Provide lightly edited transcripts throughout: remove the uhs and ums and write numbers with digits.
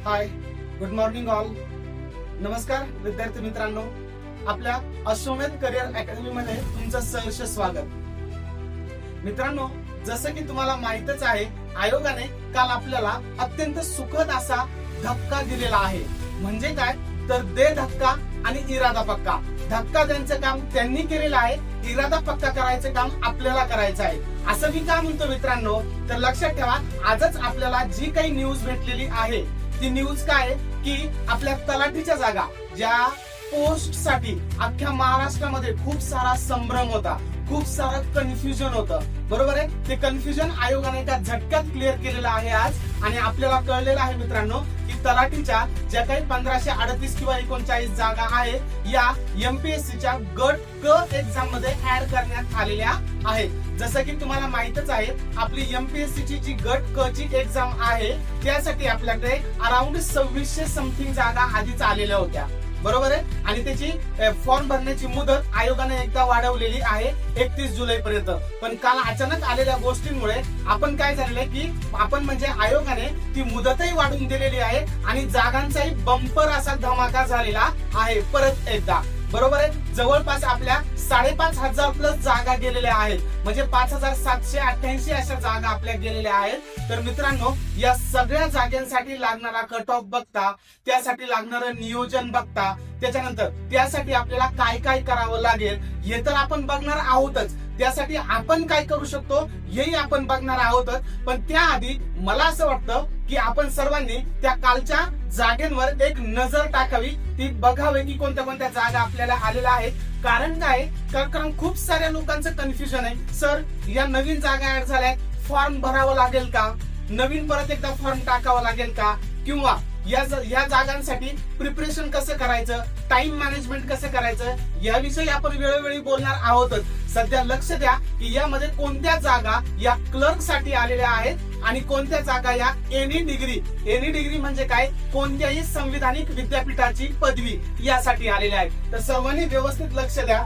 हाय, good morning all. नमस्कार विद्यार्थी मित्रांनो, आपल्या अश्वमेध करिअर अकॅडमी मध्ये तुमचं सहर्ष स्वागत. मित्रांनो, जसं की तुम्हाला माहितच आहे, आयोगाने काल आपल्याला अत्यंत सुखद असा धक्का दिलेला आहे. म्हणजे काय तर दे धक्का आणि इरादा पक्का. धक्का द्यायचं काम त्यांनी केलेलं आहे, इरादा पक्का करायचं काम आपल्याला करायचं आहे. असं मी का म्हणतो मित्रांनो, तर लक्षात ठेवा, आजच आपल्याला जी काही न्यूज भेटलेली आहे ती न्यूज काय की आपल्या तलाठीच्या जागा ज्या पोस्ट साठी अख्ख्या महाराष्ट्रामध्ये खूप सारा संभ्रम होता, खूप सारं कन्फ्युजन होतं. बरोबर आहे. ते कन्फ्युजन आयोगाने एका झटक्यात क्लिअर केलेलं आहे आज. आणि आपल्याला कळलेलं आहे मित्रांनो की तलाठीच्या ज्या काही 1538 किंवा 39 जागा आहेत या एमपीएससीच्या गट क एक्झाम मध्ये ऍड करण्यात आलेल्या आहेत. जसं की तुम्हाला माहितच आहे, आपली एमपीएससी ची जी गट क ची एक्झाम आहे त्यासाठी आपल्याकडे अराउंड 2600 समथिंग जागा आधीच आलेल्या होत्या. बरोबर आहे. आणि त्याची फॉर्म भरण्याची मुदत आयोगाने एकदा वाढवलेली आहे 31 जुलै पर्यंत. पण काल अचानक आलेल्या गोष्टींमुळे आपण काय झालेलं आहे की आपण म्हणजे आयोगाने ती मुदतही वाढवून दिलेली आहे आणि जागांचाही बंपर असा धमाका झालेला आहे परत एकदा. बरोबर आहे. जवळपास आपल्या 5,500 प्लस जागा गेलेल्या आहेत. म्हणजे 5,788 अशा जागा आपल्या गेलेल्या आहेत. तर मित्रांनो, या सगळ्या जागांसाठी लागणारा कट ऑफ बघता, त्यासाठी लागणारं नियोजन बघता, त्याच्यानंतर त्यासाठी आपल्याला काय काय करावं लागेल हे तर आपण बघणार आहोतच. त्यासाठी आपण काय करू शकतो हेही आपण बघणार आहोतच. पण त्याआधी मला असं वाटतं की आपण सर्वांनी त्या कालच्या जागेंवर एक नजर टाकावी, ती बघावी की कोणत्या कोणत्या जागा आपल्याला आलेल्या आहेत. कारण काय, कारण खूप साऱ्या लोकांचं कन्फ्युजन आहे. सर, या नवीन जागा ऍड झाल्या, फॉर्म भरावं लागेल का, नवीन परत एकदा फॉर्म टाकावं लागेल का, किंवा या जागांसाठी प्रिपरेशन कसं करायचं, टाइम मॅनेजमेंट कसं करायचं, याविषयी आपण वेळोवेळी बोलणार आहोतच. सध्या लक्ष द्या की यामध्ये कोणत्या जागा या क्लर्क साठी आलेल्या आहेत आणि कोणत्या जागा या एनी डिग्री म्हणजे काय, कोणत्याही संविधानिक विद्यापीठाची पदवी यासाठी आलेल्या आहेत. तर सर्वांनी व्यवस्थित लक्ष द्या.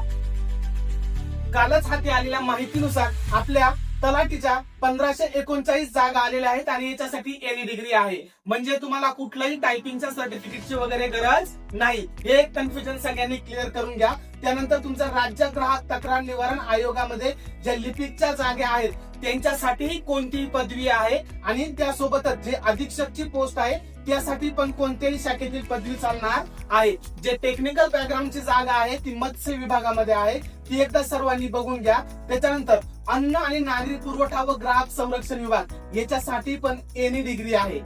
कालच हाती आलेल्या माहितीनुसार आपल्या तलाठीच्या 1539 जागा आलेल्या आहेत आणि याच्यासाठी एनी डिग्री आहे. म्हणजे तुम्हाला कुठल्याही टायपिंगच्या सर्टिफिकेटची वगैरे गरज नाही. हे एक कन्फ्युजन सगळ्यांनी क्लिअर करून घ्या. त्यानंतर तुमचा राज्य ग्राहक तक्रार निवारण आयोगामध्ये ज्या लिपिकच्या जागा आहेत त्यांच्यासाठी कोणतीही पदवी आहे आणि त्यासोबतच जे अधीक्षकची पोस्ट आहे त्यासाठी पण कोणत्याही शाखेतील पदवी चालणार आहे. जे टेक्निकल बॅकग्राऊंडची जागा आहे ती मत्स्य विभागामध्ये आहे, ती एकदा सर्वांनी बघून घ्या. त्याच्यानंतर अन्न आणि नागरी पुरवठा व ग्राहक संरक्षण विभाग याच्यासाठी पण एनी डिग्री आहे.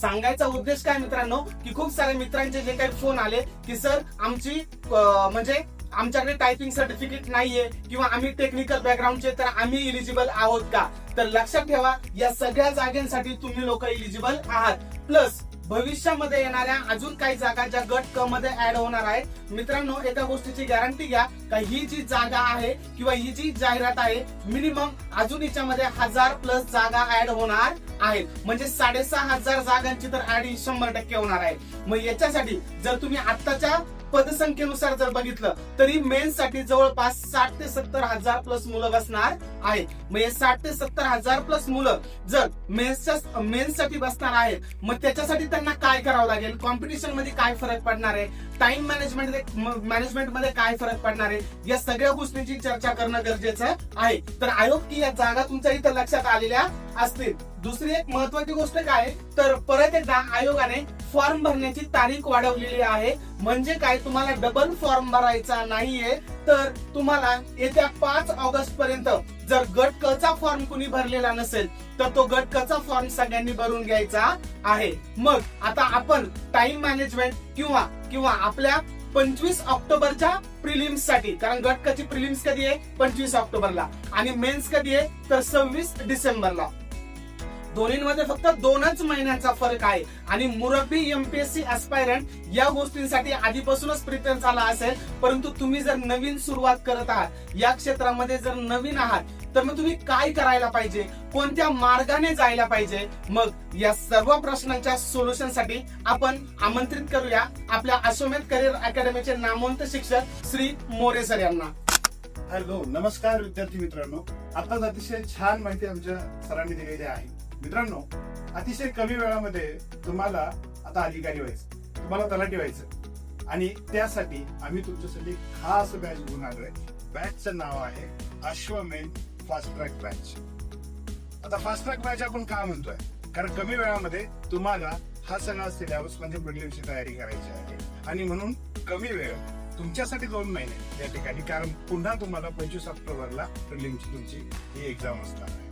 सांगायचा उद्देश काय मित्रांनो की खूप साऱ्या मित्रांचे जे काही फोन आले की सर आमची म्हणजे आमच्याकडे टायपिंग सर्टिफिकेट नाहीये किंवा आम्ही टेक्निकल बॅकग्राऊंडचे, तर आम्ही इलिजिबल आहोत का. तर लक्षात ठेवा, या सगळ्या जागांसाठी तुम्ही लोक इलिजिबल आहात. प्लस भविष्यामध्ये येणाऱ्या अजून काही जागा ज्या गट क मध्ये ऍड होणार आहेत. मित्रांनो, एका गोष्टीची गॅरंटी घ्या का ही जी जागा आहे किंवा ही जी जाहिरात आहे, मिनिमम अजून याच्यामध्ये 1000 प्लस जागा ऍड होणार आहेत. म्हणजे 6,500 जागांची तर ऍड 100% होणार आहे. मग याच्यासाठी जर तुम्ही आत्ताच्या पदसंख्येनुसार जर बघितलं तरी मेन्स साठी जवळपास 60 ते 70 हजार प्लस मुलं बसणार आहेत. मग हे 60 ते 70 हजार प्लस मुलं जर मेन्स साठी बसणार आहेत, मग त्याच्यासाठी त्यांना काय करावं लागेल, कॉम्पिटिशन मध्ये काय फरक पडणार आहे, टाइम मॅनेजमेंट मध्ये काय फरक पडणार आहे, या सगळ्या गोष्टींची चर्चा करणं गरजेचं आहे. तर आयोग की या जागा तुमच्या इथं लक्षात आलेल्या असतील. दुसरी एक महत्वाची गोष्ट काय, तर परत एकदा आयोगाने फॉर्म भरण्याची तारीख वाढवलेली आहे. म्हणजे काय, तुम्हाला डबल फॉर्म भरायचा नाहीये, तर तुम्हाला येत्या 5 ऑगस्ट पर्यंत जर गट क चा फॉर्म कुणी भरलेला नसेल तर तो गट क चा फॉर्म सगळ्यांनी भरून घ्यायचा आहे. मग आता आपण टाइम मॅनेजमेंट किंवा आपल्या 25 ऑक्टोबरच्या प्रिलिम्स साठी, कारण गट क ची प्रिलिम्स कधी आहे 25 ऑक्टोबरला आणि मेन्स कधी आहे तर 26 डिसेंबरला. दोन्हीमध्ये फक्त 2च महिन्यांचा फरक आहे. आणि मुरब्बी एमपीएससी ऍस्पायरंट या गोष्टींसाठी आधीपासूनच प्रिपेअर झाला असेल, परंतु तुम्ही जर नवीन सुरुवात करत आहात, या क्षेत्रामध्ये जर नवीन आहात, तर मग तुम्ही काय करायला पाहिजे, कोणत्या मार्गाने जायला पाहिजे. मग या सर्व प्रश्नांच्या सोल्युशन साठी आपण आमंत्रित करूया आपल्या अश्वमेध करिअर अकॅडमीचे नामवंत शिक्षक श्री मोरे सर यांना. हॅलो, नमस्कार विद्यार्थी मित्रांनो. आता अतिशय छान माहिती आमच्या सरांनी दिलेली आहे. मित्रांनो, अतिशय कमी वेळामध्ये तुम्हाला आता अधिकारी व्हायचं, तुम्हाला तलाठी व्हायचं, आणि त्यासाठी आम्ही तुमच्यासाठी खास बॅच घेऊन आलोय. बॅचचं नाव आहे अश्वमेध फास्ट ट्रॅक बॅच. आता फास्ट ट्रॅक बॅच आपण का म्हणतोय, कारण कमी वेळामध्ये तुम्हाला हा सगळा सिलेबस म्हणजे प्रिलिम्सची तयारी करायची आहे, आणि म्हणून कमी वेळ तुमच्यासाठी 2 महिने या ठिकाणी, कारण पुन्हा तुम्हाला 25 ऑक्टोबरला प्रिलिम्सची तुमची ही एक्झाम असणार आहे.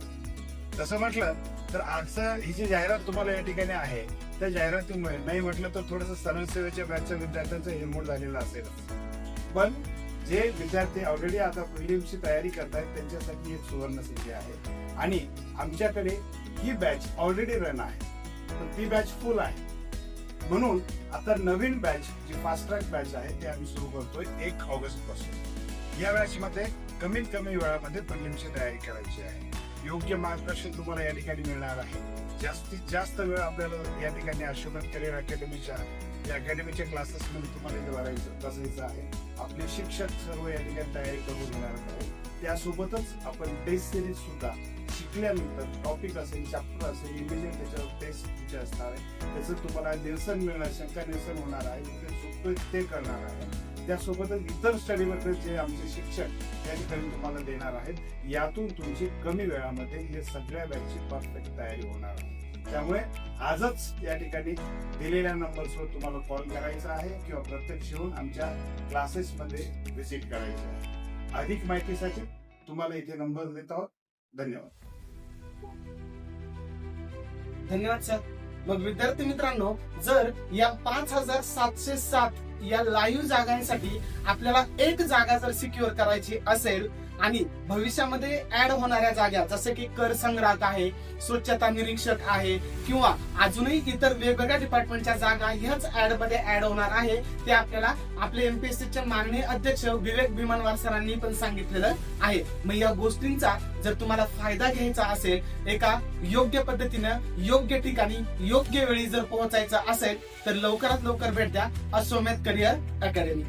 तसं म्हटलं तर आजचं ही जी जाहिरात तुम्हाला या ठिकाणी आहे, त्या जाहिरातीमुळे नाही म्हटलं तर थोडंसं सरळ सेवेच्या बॅचच्या विद्यार्थ्यांचा हिरमोड झालेला असेल, पण जे विद्यार्थी ऑलरेडी आता प्रिलिम्सची तयारी करतायत त्यांच्यासाठी एक सुवर्ण संधी आहे. आणि आमच्याकडे ही बॅच ऑलरेडी रन आहे, पण ती बॅच फुल आहे, म्हणून आता नवीन बॅच जी फास्ट ट्रॅक बॅच आहे ते आम्ही सुरू करतोय 1 ऑगस्ट पासून. या बॅचमध्ये कमीत कमी वेळामध्ये प्रिलिम्सची तयारी करायची आहे. योग्य मार्गदर्शन तुम्हाला या ठिकाणी मिळणार आहे. जास्तीत जास्त वेळ आपल्याला या ठिकाणी अश्वमेध करिअर अकॅडमीच्या क्लासेसमध्ये तुम्हाला इथे बसायचं आहे. आपले शिक्षक सर्व या ठिकाणी तयारी करून घेणार आहे. त्यासोबतच आपण टेस्ट सिरीज सुद्धा शिकल्यानंतर टॉपिक असेल, चॅप्टर असेल, इमेजिंग त्याच्यावर टेस्ट तुमचे असणार आहे. त्याचं तुम्हाला निरसन मिळणार, शंका निरसन होणार आहे, चुकतोय ते करणार आहे. त्यासोबतच इतर स्टडी मटेरियल जे आमचे शिक्षक या ठिकाणी तुम्हाला देणार आहेत, यातून तुमची कमी वेळामध्ये हे सगळ्या बॅचची परफेक्ट तयारी होणार आहे. त्यामुळे आजच या ठिकाणी दिलेल्या नंबर्सवर तुम्हाला कॉल करायचा आहे किंवा प्रत्यक्ष येऊन आमच्या क्लासेसमध्ये व्हिजिट करायचं आहे. अधिक माहितीसाठी तुम्हाला इथे नंबर देत आहोत. धन्यवाद. धन्यवाद सर. मग विद्यार्थी मित्रांनो, जर या 5707 या लाईव्ह जागांसाठी आपल्याला एक जागा जर सिक्युअर करायची असेल आणि भविष्यामध्ये ऍड होणाऱ्या जागा जसे की कर संग्राहक आहे, स्वच्छता निरीक्षक आहे किंवा अजूनही इतर वेगवेगळ्या डिपार्टमेंटच्या जागा ह्याच ऍड मध्ये ऍड होणार आहे, ते आपल्याला आपले एमपीएससीचे माननीय अध्यक्ष विवेक भीमनवार सरांनी पण सांगितलेलं आहे. मग या गोष्टींचा जर तुम्हाला फायदा घ्यायचा असेल, एका योग्य पद्धतीनं योग्य ठिकाणी योग्य वेळी जर पोहोचायचं असेल तर लवकरात लवकर भेट द्या अश्वमेध करिअर अकॅडमी.